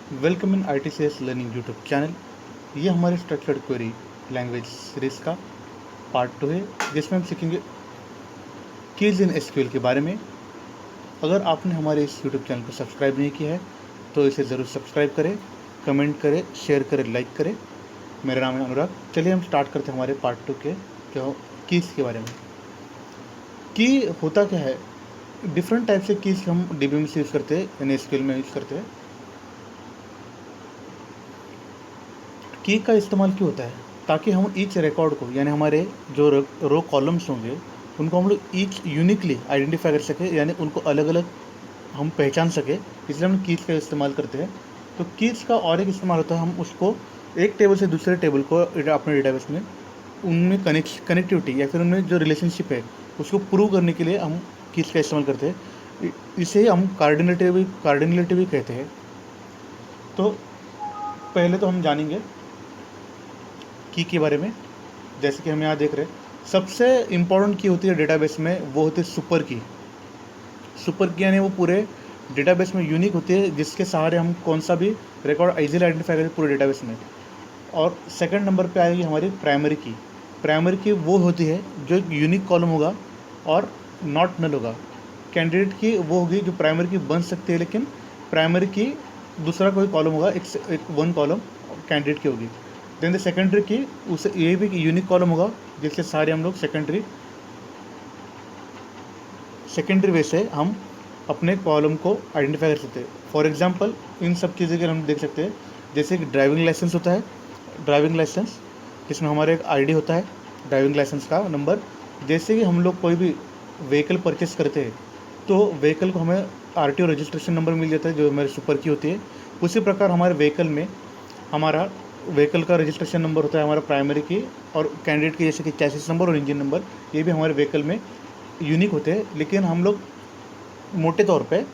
Welcome in ITCS learning YouTube channel. ये हमारे structured query language series का part 2 है, जिसमें हम सीखेंगे कीज इन SQL के बारे में। अगर आपने हमारे इस यूट्यूब चैनल को सब्सक्राइब नहीं किया है तो इसे ज़रूर सब्सक्राइब करें, कमेंट करें, शेयर करें, लाइक करें। मेरा नाम है अनुराग। चलिए हम स्टार्ट करते हैं हमारे पार्ट 2 के जो कीज़ के बारे में। की होता क्या है, डिफरेंट टाइप से कीज़ हम DB में से यूज़ करते हैं, यानी SQL में यूज़ करते हैं। की का इस्तेमाल क्यों होता है? ताकि हम ईच रिकॉर्ड को, यानी हमारे जो रो कॉलम्स होंगे उनको हम लोग ईच यूनिकली आइडेंटिफाई कर सके, यानी उनको अलग अलग हम पहचान सके, इसलिए हम कीज़ का इस्तेमाल करते हैं। तो कीज़ का और एक इस्तेमाल होता है, हम उसको एक टेबल से दूसरे टेबल को अपने डेटाबेस में उनमें कनेक्टिविटी या फिर उनमें जो रिलेशनशिप है उसको प्रूव करने के लिए हम कीज़ का इस्तेमाल करते हैं। इसे हम कार्डिनलिटी भी कहते हैं। तो पहले तो हम जानेंगे की के बारे में। जैसे कि हम यहाँ देख रहे हैं, सबसे इम्पोर्टेंट की होती है डेटाबेस में, वो होती है सुपर की। सुपर की यानी वो पूरे डेटाबेस में यूनिक होती है, जिसके सहारे हम कौन सा भी रिकॉर्ड इजीली आइडेंटिफाई करें पूरे डेटाबेस में। और सेकंड नंबर पे आएगी हमारी प्राइमरी की। प्राइमरी की वो होती है जो एक यूनिक कॉलम होगा और नॉट नल होगा। कैंडिडेट की वो होगी जो प्राइमरी की बन सकती है, लेकिन प्राइमरी की दूसरा कोई कॉलम होगा, एक वन कॉलम कैंडिडेट की होगी। देन द सेकेंडरी की, उसे ये भी यूनिक कॉलम होगा, जिसके सारे हम लोग सेकेंडरी वे से हम अपने कॉलम को आइडेंटिफाई कर सकते हैं। फॉर एग्जांपल इन सब चीज़ें के हम देख सकते हैं, जैसे कि ड्राइविंग लाइसेंस होता है। ड्राइविंग लाइसेंस जिसमें हमारे एक आईडी होता है, ड्राइविंग लाइसेंस का नंबर। जैसे कि हम लोग कोई भी व्हीकल परचेस करते हैं तो व्हीकल को हमें RTO रजिस्ट्रेशन नंबर मिल जाता है, जो हमारी सुपर की होती है। उसी प्रकार हमारे व्हीकल में हमारा व्हीकल का रजिस्ट्रेशन नंबर होता है हमारा प्राइमरी की, और कैंडिडेट की जैसे कि चैसिस नंबर और इंजन नंबर, ये भी हमारे व्हीकल में यूनिक होते हैं। लेकिन हम लोग मोटे तौर पे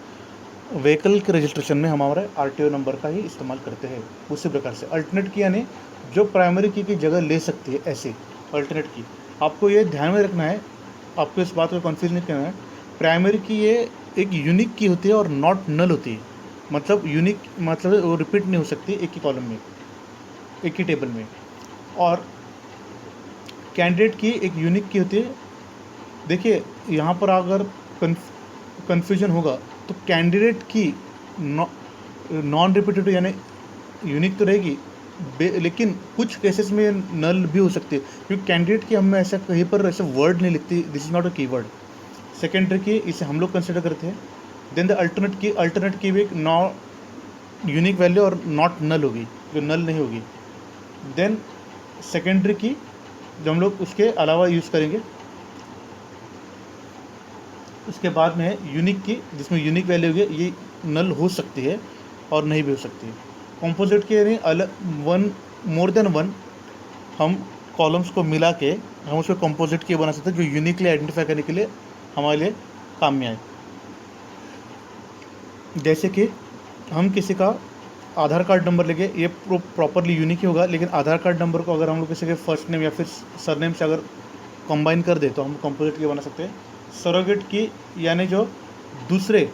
व्हीकल के रजिस्ट्रेशन में हमारे RTO नंबर का ही इस्तेमाल करते हैं। उसी प्रकार से अल्टरनेट की, यानी जो प्राइमरी की जगह ले सकती है, ऐसे अल्टरनेट की। आपको ये ध्यान में रखना है, आपको इस बात को कंफ्यूज नहीं करना है। प्राइमरी की ये एक यूनिक की होती है और नॉट नल होती है। मतलब यूनिक मतलब वो रिपीट नहीं हो सकती एक ही कॉलम में, एक ही टेबल में। और कैंडिडेट की एक यूनिक की होती है। देखिए यहाँ पर अगर कन्फ्यूजन होगा तो कैंडिडेट की नॉन रिपीटेटिव यानी यूनिक तो रहेगी, लेकिन कुछ केसेस में नल भी हो सकती है, क्योंकि कैंडिडेट की हम ऐसा कहीं पर ऐसे वर्ड नहीं लिखती, this is not a keyword. Secondary की इसे हम लोग कंसिडर करते हैं। देन द अल्टरनेट की भी एक नॉ यूनिक वैल्यू और नॉट नल होगी, जो नल नहीं होगी। देन सेकेंडरी की जो हम लोग उसके अलावा यूज़ करेंगे। उसके बाद में है यूनिक की, जिसमें यूनिक वैल्यू होगी, ये नल हो सकती है और नहीं भी हो सकती है। कॉम्पोजिट के यानी अलग वन, मोर देन वन हम कॉलम्स को मिला के हम उसको कॉम्पोजिट की बना सकते हैं, जो यूनिकली आइडेंटिफाई करने के लिए हमारे लिए काम में आए। जैसे कि हम किसी का आधार कार्ड नंबर लेके, ये प्रॉपरली यूनिक ही होगा, लेकिन आधार कार्ड नंबर को अगर हम लोग किसी के फर्स्ट नेम या फिर सरनेम से अगर कंबाइन कर दे तो हम कंपोजिट की बना सकते हैं। सरोगेट की यानी जो दूसरे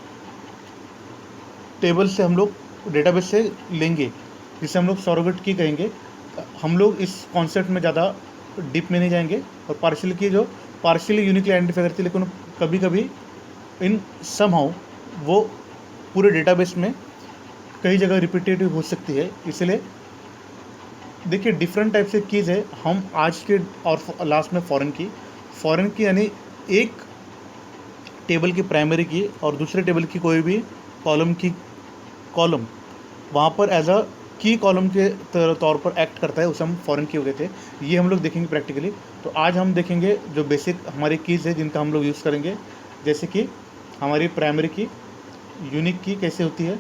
टेबल से हम लोग डेटाबेस से लेंगे, जिसे हम लोग सरोगेट की कहेंगे। हम लोग इस कॉन्सेप्ट में ज़्यादा डीप में नहीं जाएंगे। और पार्शियल की जो पार्शियली यूनिकली आइडेंटिफाई करती है, लेकिन कभी कभी इन समहाउ वो पूरे डेटाबेस में कई जगह रिपीटेटिव हो सकती है। इसलिए देखिए डिफरेंट टाइप से कीज़ है। हम आज के और लास्ट में फॉरेन की यानी एक टेबल की प्राइमरी की और दूसरे टेबल की कोई भी कॉलम वहाँ पर एज अ की कॉलम के तौर पर एक्ट करता है, उसे हम फॉरेन की हो गए थे। ये हम लोग देखेंगे प्रैक्टिकली। तो आज हम देखेंगे जो बेसिक हमारी कीज़ है जिनका हम लोग यूज़ करेंगे, जैसे कि हमारी प्राइमरी की, यूनिक की कैसे होती है,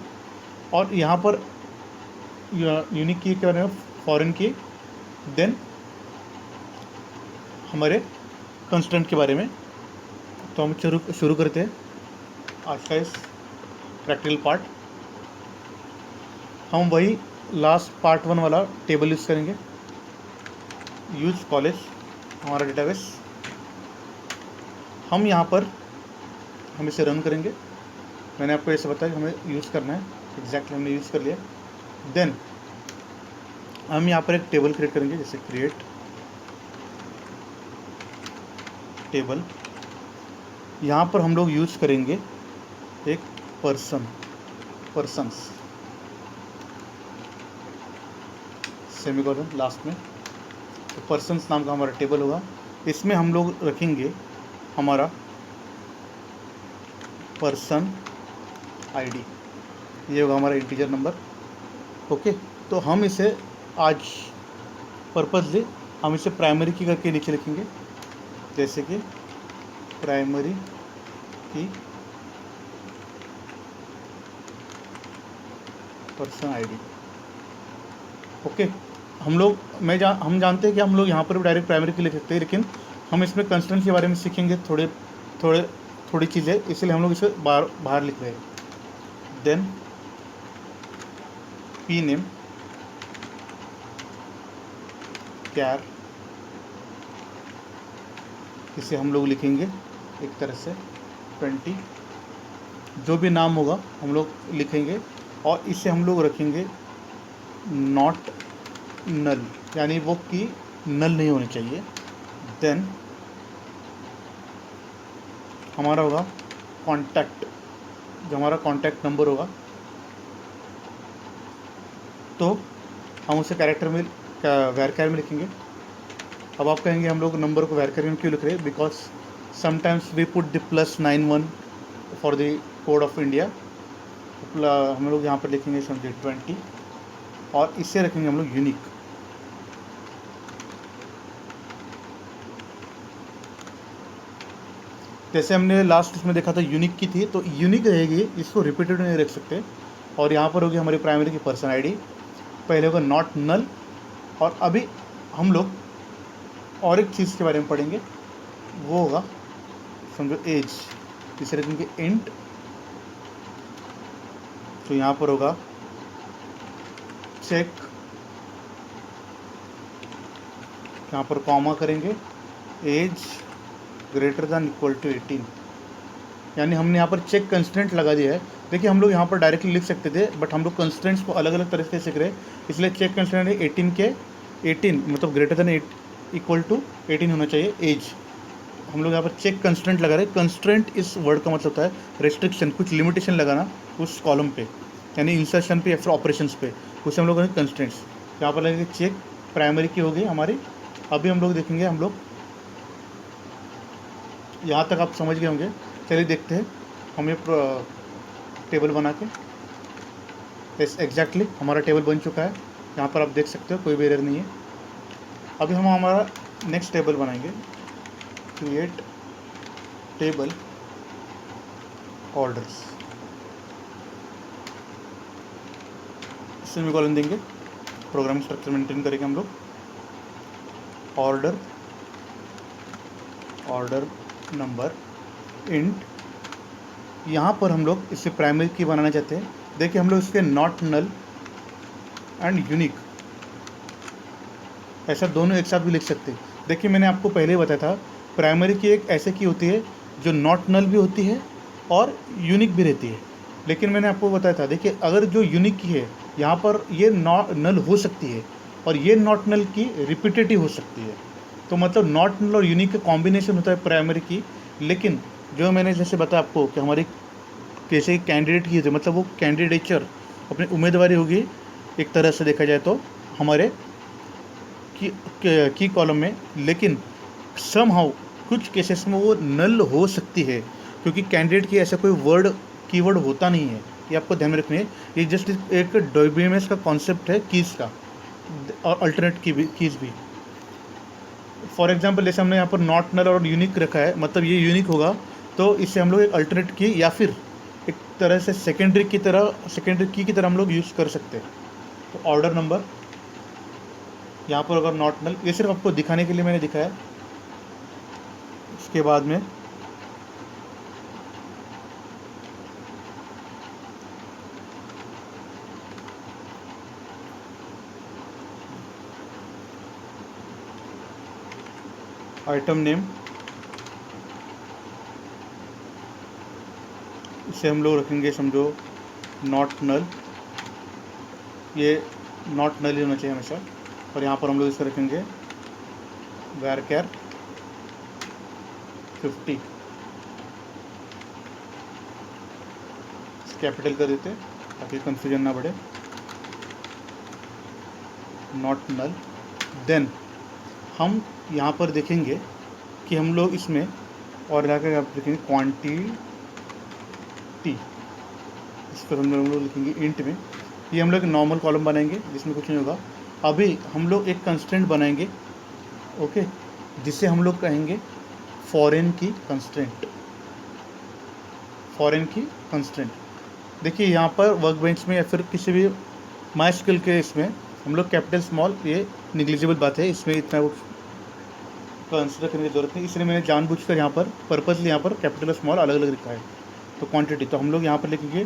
और यहाँ पर यूनिक की के बारे में, फॉरेन की, देन हमारे कंस्टेंट के बारे में। तो हम शुरू करते हैं आज का इस प्रैक्टिकल पार्ट। हम वही लास्ट पार्ट 1 वाला टेबल यूज़ करेंगे। यूज कॉलेज हमारा डेटाबेस, हम यहाँ पर हम इसे रन करेंगे। मैंने आपको ऐसे बताया कि हमें यूज़ करना है, एग्जैक्टली हमने यूज़ कर लिया। देन हम यहाँ पर एक टेबल क्रिएट करेंगे, जैसे क्रिएट टेबल। यहाँ पर हम लोग यूज़ करेंगे एक पर्सन्स सेमीकोलन लास्ट में, तो पर्सन्स नाम का हमारा टेबल होगा। इसमें हम लोग रखेंगे हमारा पर्सन आईडी, ये होगा हमारा इंटीजर नंबर। ओके, तो हम इसे आज पर्पजली हम इसे प्राइमरी की करके नीचे लिखेंगे, जैसे कि प्राइमरी की पर्सन आईडी। ओके, हम जानते हैं कि हम लोग यहाँ पर भी डायरेक्ट प्राइमरी की लिख सकते हैं, लेकिन हम इसमें कंस्ट्रेंट्स के बारे में सीखेंगे थोड़ी चीज़ें, इसलिए हम लोग इसे बाहर लिख रहे हैं। देन पी नेम कैर, इसे हम लोग लिखेंगे एक तरह से 20, जो भी नाम होगा हम लोग लिखेंगे, और इसे हम लोग रखेंगे नॉट नल, यानी वो की नल नहीं होनी चाहिए। देन हमारा होगा कॉन्टैक्ट, जो हमारा कॉन्टैक्ट नंबर होगा, तो हम उसे कैरेक्टर में वैरचैर में लिखेंगे। अब आप कहेंगे हम लोग नंबर को वैरचैर में क्यों लिख रहे हैं, because sometimes we put the +91 for the code of India. हम लोग यहाँ पर लिखेंगे समझिए 20, और इससे रखेंगे हम लोग यूनिक। जैसे हमने लास्ट इसमें देखा था यूनिक की थी, तो यूनिक रहेगी, इसको रिपीटेड नहीं रख सकते। और यहाँ पर होगी हमारी प्राइमरी की पर्सन आईडी, पहले होगा नॉट नल, और अभी हम लोग और एक चीज़ के बारे में पढ़ेंगे, वो होगा समझो एज, जिसे रखेंगे इंट। तो यहाँ पर होगा चेक, यहाँ पर कॉमा करेंगे, as greater than equal to 18, यानी हमने यहाँ पर चेक कंस्टेंट लगा दिया है। देखिए हम लोग यहाँ पर डायरेक्टली लिख सकते थे, बट हम लोग कंस्टेंट्स को अलग अलग तरीके से सीख रहे हैं, इसलिए चेक कंस्टेंट है 18 मतलब ग्रेटर दैन इक्वल टू 18 होना चाहिए एज। हम लोग यहाँ पर चेक कंस्टेंट लगा रहे हैं। कंस्टेंट इस वर्ड का मतलब होता है रेस्ट्रिक्शन, कुछ लिमिटेशन लगाना उस कॉलम पे, यानी इंसर्शन पे या फिर ऑपरेशंस पे, उसे हम लोग करेंगे कंस्टेंट्स। यहाँ पर लगेंगे चेक, प्राइमरी की होगी हमारी। अभी हम लोग देखेंगे, हम लोग यहाँ तक आप समझ गए होंगे। चलिए देखते हैं हम ये टेबल बना के। एग्जैक्टली हमारा टेबल बन चुका है, यहाँ पर आप देख सकते हो, कोई भी एरर नहीं है। अभी हम हमारा नेक्स्ट टेबल बनाएंगे, क्रिएट टेबल ऑर्डर्स, सेमीकोलन देंगे, प्रोग्रामिंग स्ट्रक्चर मेंटेन करेंगे हम लोग। ऑर्डर नंबर इंट, यहाँ पर हम लोग इसे प्राइमरी की बनाना चाहते हैं। देखिए हम लोग इसके नॉट नल एंड यूनिक, ऐसा दोनों एक साथ भी लिख सकते हैं। देखिए मैंने आपको पहले ही बताया था, प्राइमरी की एक ऐसे की होती है जो नॉट नल भी होती है और यूनिक भी रहती है। लेकिन मैंने आपको बताया था, देखिए अगर जो यूनिक की है, यहाँ पर ये नल हो सकती है, और ये नॉट नल की रिपीटेटिव हो सकती है। तो मतलब नॉट नल और यूनिक का कॉम्बिनेशन होता है प्राइमरी की। लेकिन जो मैंने जैसे बताया आपको कि हमारी कैसे कैंडिडेट की थी, मतलब वो कैंडिडेचर अपनी उम्मीदवारी होगी एक तरह से देखा जाए तो हमारे की कॉलम में। लेकिन समहाउ कुछ केसेस में वो नल हो सकती है, क्योंकि कैंडिडेट की ऐसा कोई कीवर्ड होता नहीं है, ये आपको ध्यान में रखनी है। ये जस्ट एक डब्ल्यूएमएस का कॉन्सेप्ट है कीज़ का, और अल्टरनेट कीज़ भी। फॉर एग्जांपल जैसे हमने यहाँ पर नॉट नल और यूनिक रखा है, मतलब ये यूनिक होगा, तो इससे हम लोग एक अल्टरनेट की या फिर एक तरह से सेकेंडरी की की तरह हम लोग यूज़ कर सकते हैं। तो ऑर्डर नंबर यहाँ पर अगर नॉट नल, ये सिर्फ आपको दिखाने के लिए मैंने दिखाया। उसके बाद में आइटम नेम, इसे हम लोग रखेंगे समझो नॉट नल, ये नॉट नल होना चाहिए हमेशा। और यहाँ पर हम लोग इसको रखेंगे varchar 50, कैपिटल कर देते ताकि कंफ्यूजन ना बढ़े, नॉट नल। देन हम यहाँ पर देखेंगे कि हम लोग इसमें और जाकर आप लिखेंगे क्वांटिटी, इस पर हम लोग लिखेंगे इंट में। ये हम लोग नॉर्मल कॉलम बनाएंगे जिसमें कुछ नहीं होगा। अभी हम लोग एक कंस्ट्रेंट बनाएंगे, ओके, जिसे हम लोग कहेंगे फॉरेन की कंस्ट्रेंट, फॉरेन की कंस्ट्रेंट। देखिए यहाँ पर वर्क बेंच में या फिर किसी भी माई स्किल के इसमें हम लोग कैपिटल स्मॉल, ये निग्लिजिबल बात है, इसमें इतना वो कंसिडर करने की जरूरत नहीं, इसलिए मैंने जानबूझकर यहाँ पर पर्पजली यहाँ पर कैपिटल और स्मॉल अलग अलग लिखा है। तो क्वांटिटी तो हम लोग यहाँ पर लिखेंगे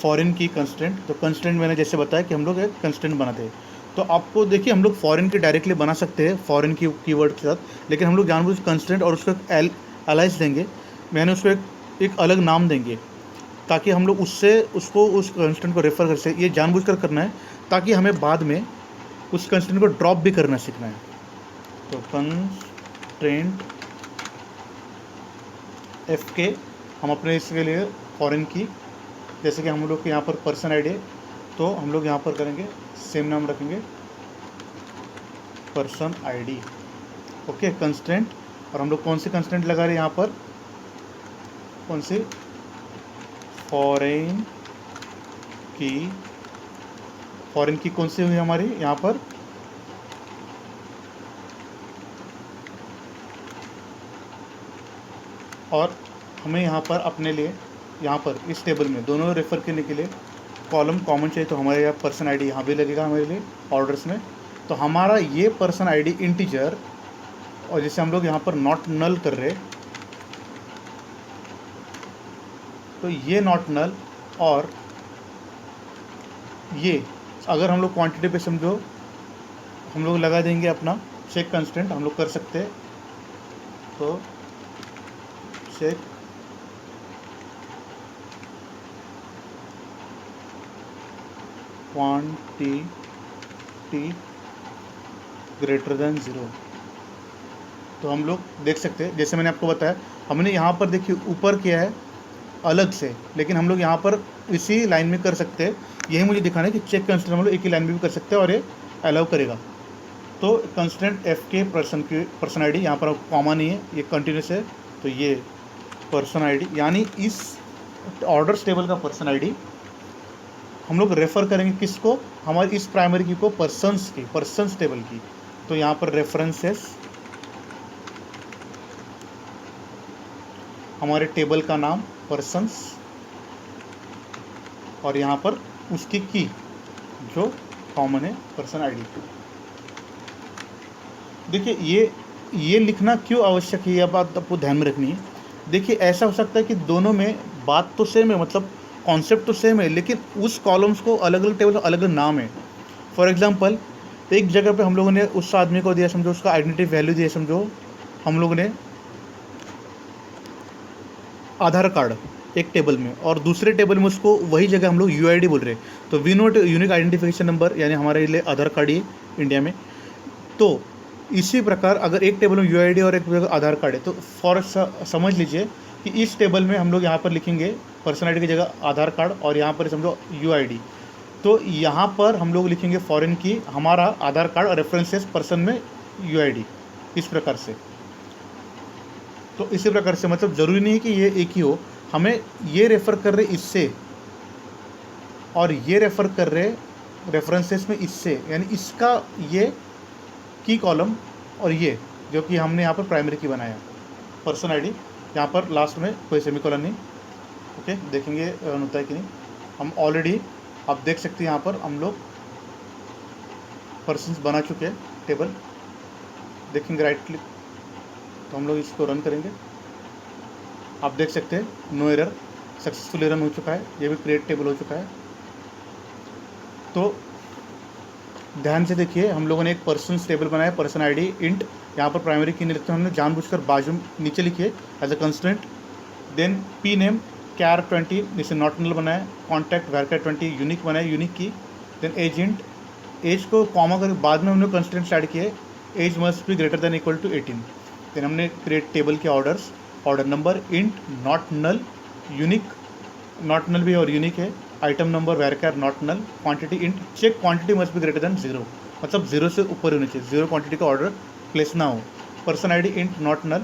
फॉरेन की कंस्टेंट। तो कंस्टेंट मैंने जैसे बताया कि हम लोग एक कंस्टेंट बनाते हैं, तो आपको देखिए हम लोग फॉरेन की डायरेक्टली बना सकते हैं फॉरेन की कीवर्ड के साथ, लेकिन हम लोग जानबूझ कंस्टेंट और उसको एक एलाइज देंगे, मैंने उसको एक अलग नाम देंगे ताकि हम लोग उससे उसको उस कंस्टेंट को रेफर कर सकें। ये जानबूझकर करना है ताकि हमें बाद में उस कंस्टेंट को ड्रॉप भी करना सीखना है। तो कंस्ट्रेंट एफ के हम अपने इसके लिए फॉरेन की, जैसे कि हम लोग के यहाँ पर पर्सन आईडी है तो हम लोग यहाँ पर करेंगे सेम नाम रखेंगे पर्सन आईडी, ओके, कंस्टेंट। और हम लोग कौन सी कंस्टेंट लगा रहे हैं यहाँ पर, कौन सी, फॉरेन की। फॉरेन की कौन सी हुई हमारी यहाँ पर, और हमें यहाँ पर अपने लिए यहाँ पर इस टेबल में दोनों रेफर करने के लिए कॉलम कॉमन चाहिए, तो हमारे यहाँ पर्सन आईडी यहाँ भी लगेगा हमारे लिए ऑर्डर्स में। तो हमारा ये पर्सन आईडी इंटीजर, और जैसे हम लोग यहाँ पर नॉट नल कर रहे, तो ये नॉट नल, और ये अगर हम लोग क्वांटिटी पे समझो हम लोग लगा देंगे अपना चेक कंस्टेंट, हम लोग कर सकते हैं। तो चेक क्वांटिटी ग्रेटर देन 0। तो हम लोग देख सकते हैं, जैसे मैंने आपको बताया हमने यहाँ पर देखिए ऊपर किया है अलग से, लेकिन हम लोग यहाँ पर इसी लाइन में कर सकते हैं। यही मुझे दिखाना है कि चेक कंस्टेंट हम लोग एक ही लाइन में भी कर सकते हैं और ये अलाउ करेगा। तो constant F K person ID यहाँ पर कॉमा नहीं है, ये कंटिन्यूस है, तो ये पर्सन आईडी यानी इस ऑर्डर्स टेबल का पर्सन आईडी हम लोग रेफ़र करेंगे किसको, हमारी इस प्राइमरी की को पर्सन्स की, पर्सन्स टेबल की। तो यहाँ पर रेफरेंसेस, हमारे टेबल का नाम पर्सन्स, और यहाँ पर उसकी की जो कॉमन है पर्सन आईडी। देखिए ये लिखना क्यों आवश्यक है, यह बात आपको ध्यान में रखनी है। देखिए ऐसा हो सकता है कि दोनों में बात तो सेम है, मतलब कॉन्सेप्ट तो सेम है, लेकिन उस कॉलम्स को अलग अलग टेबल का अलग अलग नाम है। फॉर एग्जांपल एक जगह पे हम लोगों ने उस आदमी को दिया, समझो उसका आइडेंटिटी वैल्यू दिया, समझो हम लोगों ने आधार कार्ड एक टेबल में, और दूसरे टेबल में उसको वही जगह हम लोग यूआईडी बोल रहे हैं। तो we note unique identification number, यानी हमारे लिए आधार कार्ड ही इंडिया में। तो इसी प्रकार अगर एक टेबल में यूआईडी और एक आधार कार्ड है, तो फॉर समझ लीजिए कि इस टेबल में हम लोग यहाँ पर लिखेंगे पर्सन आईडी की जगह आधार कार्ड, और यहाँ पर समझो यूआईडी। तो यहाँ पर हम लोग लिखेंगे फॉरेन की हमारा आधार कार्ड और रेफरेंसेस पर्सन में यूआईडी, इस प्रकार से। तो इसी प्रकार से मतलब ज़रूरी नहीं है कि ये एक ही हो, हमें ये रेफ़र कर रहे इससे और ये रेफ़र कर रहे रेफरेंसेस में इससे, यानी इसका ये की कॉलम और ये जो कि हमने यहाँ पर प्राइमरी की बनाया पर्सन आईडी, यहाँ पर लास्ट में कोई सेमीकोलन नहीं, ओके, देखेंगे होता है कि नहीं। हम ऑलरेडी आप देख सकते हैं यहाँ पर हम लोग पर्सन्स बना चुके हैं टेबल, देखेंगे राइट क्लिक, तो हम लोग इसको रन करेंगे, आप देख सकते हैं नो एरर, सक्सेसफुली रन हो चुका है, ये भी क्रिएट टेबल हो चुका है। तो ध्यान से देखिए हम लोगों ने एक पर्सन टेबल बनाया, पर्सन आईडी इंट, यहाँ पर प्राइमरी की नहीं लिखते, हमने जानबूझकर बाजू नीचे लिखिए age a constraint. Then P name char 20 जिसे नॉट नल बनाया, कॉन्टैक्ट varchar 20 यूनिक बनाया, unique key then age int, age को कॉमा कर बाद में हमने कंस्टेंट ऐड किए, age must be greater than equal to 18। Then हमने क्रिएट टेबल के orders, order number int not null unique, not null भी और यूनिक है, item number varchar not null, quantity int check quantity must be greater then 0, मतलब 0 से ऊपर होनी चाहिए, 0 क्वांटिटी का ऑर्डर प्लेस ना हो। Person ID int not null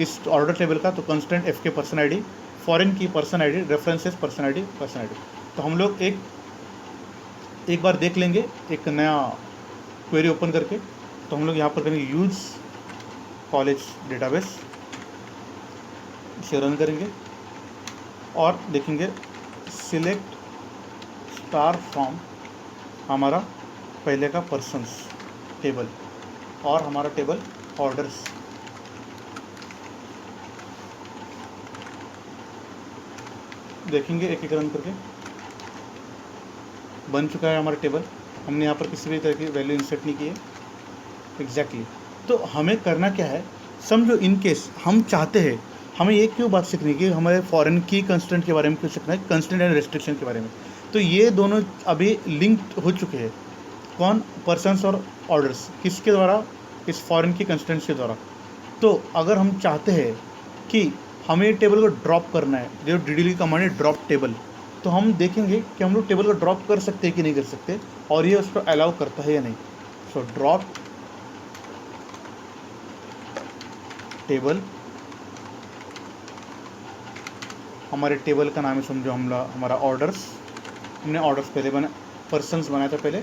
इस ऑर्डर टेबल का, तो constant F K person ID, foreign की person ID, references person ID, person ID. तो हम लोग एक बार देख लेंगे एक नया क्वेरी ओपन करके। तो हम लोग यहाँ पर करेंगे यूज कॉलेज डेटाबेस, इसे रन करेंगे और देखेंगे सिलेक्ट स्टार फ्रॉम हमारा पहले का पर्सन्स टेबल और हमारा टेबल ऑर्डर्स। देखेंगे एक एक रन करके बन चुका है हमारा टेबल। हमने यहाँ पर किसी भी तरह की वैल्यू इंसर्ट नहीं की है एग्जैक्टली। तो हमें करना क्या है, समझो इन केस हम चाहते हैं, हमें ये क्यों बात सीखनी है कि हमारे फॉरेन की कंस्टेंट के बारे में क्यों सीखना है, कंस्टेंट एंड रेस्ट्रिक्शन के बारे में। तो ये दोनों अभी लिंक्ड हो चुके हैं, कौन, पर्सन्स और ऑर्डर्स, किसके द्वारा, इस फॉरेन की कंस्टेंट्स के द्वारा। तो अगर हम चाहते हैं कि हमें टेबल को ड्रॉप करना है, जो DDL की कमांड है ड्रॉप टेबल, तो हम देखेंगे कि हम लोग टेबल को ड्रॉप कर सकते हैं कि नहीं कर सकते और ये उसको अलाउ करता है या नहीं। सो ड्रॉप टेबल, हमारे टेबल का नाम है समझो हमारा ऑर्डर्स। हमने ऑर्डर्स पहले बना, पर्सन्स बनाया था पहले,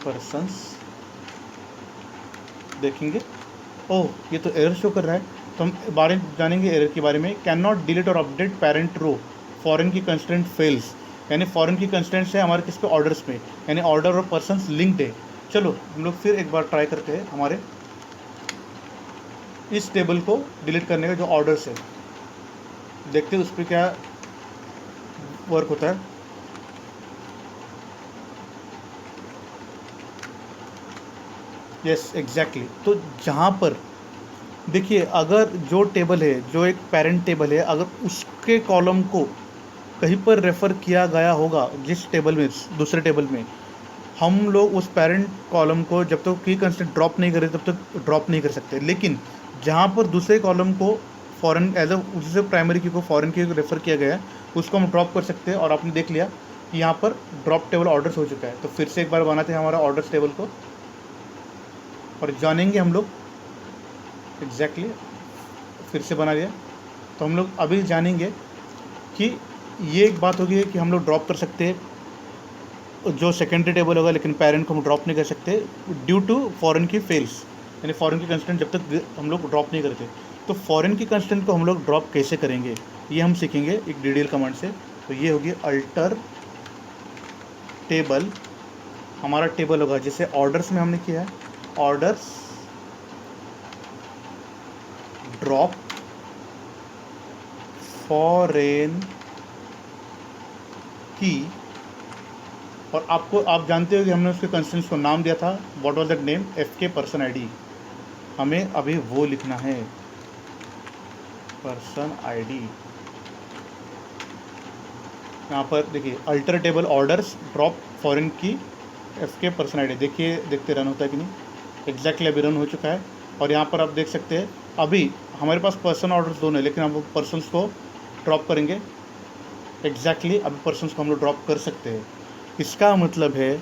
पर्सन्स। देखेंगे ओह ये तो एरर शो कर रहा है, तो हम बारे जानेंगे एरर के बारे में। कैन नॉट डिलीट और अपडेट पेरेंट रो, फॉरेन की कंस्टेंट फेल्स, यानी फॉरेन की कंस्टेंट्स है हमारे किस पे, ऑर्डर्स में, यानी ऑर्डर और पर्सन्स लिंक्ड है। चलो हम लोग फिर एक बार ट्राई करते हैं हमारे इस टेबल को डिलीट करने का, जो ऑर्डर्स है, देखते हैं उस पर क्या वर्क होता है। Yes exactly. तो जहाँ पर देखिए अगर जो टेबल है, जो एक पेरेंट टेबल है, अगर उसके कॉलम को कहीं पर रेफ़र किया गया होगा जिस टेबल में, दूसरे टेबल में, हम लोग उस पेरेंट कॉलम को जब तक की कंस्टेंट ड्रॉप नहीं करें तब तक ड्रॉप नहीं कर सकते। लेकिन जहाँ पर दूसरे कॉलम को फॉरेन एज अ उससे प्राइमरी की को फॉरेन की रेफ़र किया गया है, उसको हम ड्रॉप कर सकते हैं। और आपने देख लिया कि यहाँ पर ड्रॉप टेबल ऑर्डर्स हो चुका है। तो फिर से एक बार बनाते हैं हमारा ऑर्डर्स टेबल को और जानेंगे हम लोग एग्जैक्टली। फिर से बना लिया। तो हम लोग अभी जानेंगे कि ये एक बात होगी कि हम लोग ड्रॉप कर सकते हैं जो सेकेंडरी टेबल होगा, लेकिन पेरेंट को हम ड्रॉप नहीं कर सकते ड्यू टू फॉरेन की फेल्स, यानी फॉरेन की कंस्टेंट जब तक हम लोग ड्रॉप नहीं करते। तो फॉरेन की कंस्टेंट को हम लोग ड्रॉप कैसे करेंगे ये हम सीखेंगे एक DDL कमांड से। तो ये होगी अल्टर टेबल, हमारा टेबल होगा जैसे ऑर्डर्स में हमने किया है, ऑर्डर्स ड्रॉप फॉरेन की, और आप जानते हो कि हमने उसके कंस्टेंट्स को नाम दिया था, what was that name, FK person ID. हमें अभी वो लिखना है, पर्सन आईडी। यहाँ पर देखिए alter table orders drop foreign की FK पर्सन आईडी। देखिए देखते रन होता है कि नहीं, एग्जैक्टली अभी रन हो चुका है। और यहाँ पर आप देख सकते हैं अभी हमारे पास पर्सन ऑर्डर्स दोनों है, लेकिन हम पर्सन्स को ड्रॉप करेंगे एग्जैक्टली। अभी पर्सन्स को हम लोग ड्रॉप कर सकते हैं। इसका मतलब है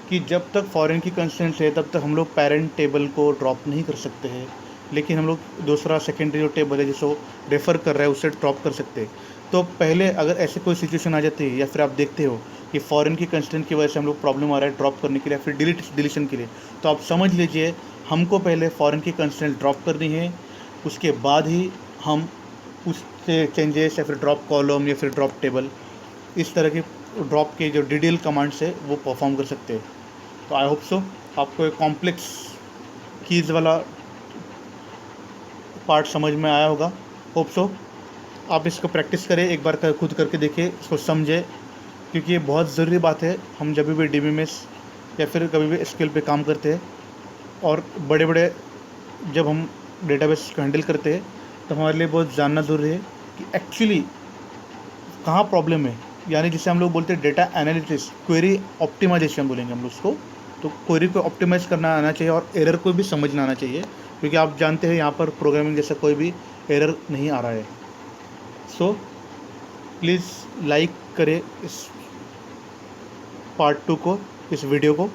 कि जब तक फॉरेन की कंस्टेंट्स है तब तक हम लोग पेरेंट टेबल को ड्रॉप नहीं कर सकते हैं, लेकिन हम लोग दूसरा सेकेंडरी जो टेबल है जिसको रेफ़र कर रहा है उससे ड्रॉप कर सकते हैं। तो पहले अगर ऐसे कोई सिचुएशन आ जाती है या फिर आप देखते हो कि फॉरेन की कंस्टेंट की वजह से हम लोग प्रॉब्लम आ रहा है ड्रॉप करने के लिए, फिर डिलीशन के लिए, तो आप समझ लीजिए हमको पहले फॉरेन की कंस्टेंट ड्रॉप करनी है, उसके बाद ही हम उस चेंजेस या फिर ड्रॉप कॉलम या फिर ड्रॉप टेबल, इस तरह की ड्रॉप के जो DDL कमांड्स है वो परफॉर्म कर सकते हैं। तो आई होप सो आपको एक कॉम्प्लेक्स कीज़ वाला पार्ट समझ में आया होगा। होप सो आप इसको प्रैक्टिस करें, एक बार खुद करके देखिए, इसको समझें, क्योंकि ये बहुत ज़रूरी बात है। हम जब भी DBMS या फिर कभी भी SQL पे काम करते हैं और बड़े बड़े जब हम डेटाबेस को हैंडल करते हैं, तो हमारे लिए बहुत जानना ज़रूरी है कि एक्चुअली कहाँ प्रॉब्लम है, यानी जिसे हम लोग बोलते हैं डेटा एनालिटिक्स, क्वेरी ऑप्टिमाइजेशन बोलेंगे हम लोग उसको। तो क्वेरी को ऑप्टिमाइज़ करना आना चाहिए और एरर को भी समझना आना चाहिए, क्योंकि आप जानते हैं यहाँ पर प्रोग्रामिंग जैसा कोई भी एरर नहीं आ रहा है। सो प्लीज़ लाइक करें इस पार्ट 2 को, इस वीडियो को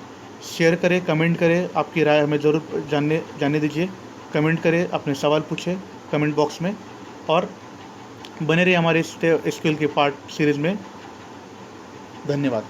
शेयर करें, कमेंट करें, आपकी राय हमें ज़रूर जानने दीजिए। कमेंट करें, अपने सवाल पूछें कमेंट बॉक्स में, और बने रहिए हमारे इस स्किल के पार्ट सीरीज़ में। धन्यवाद।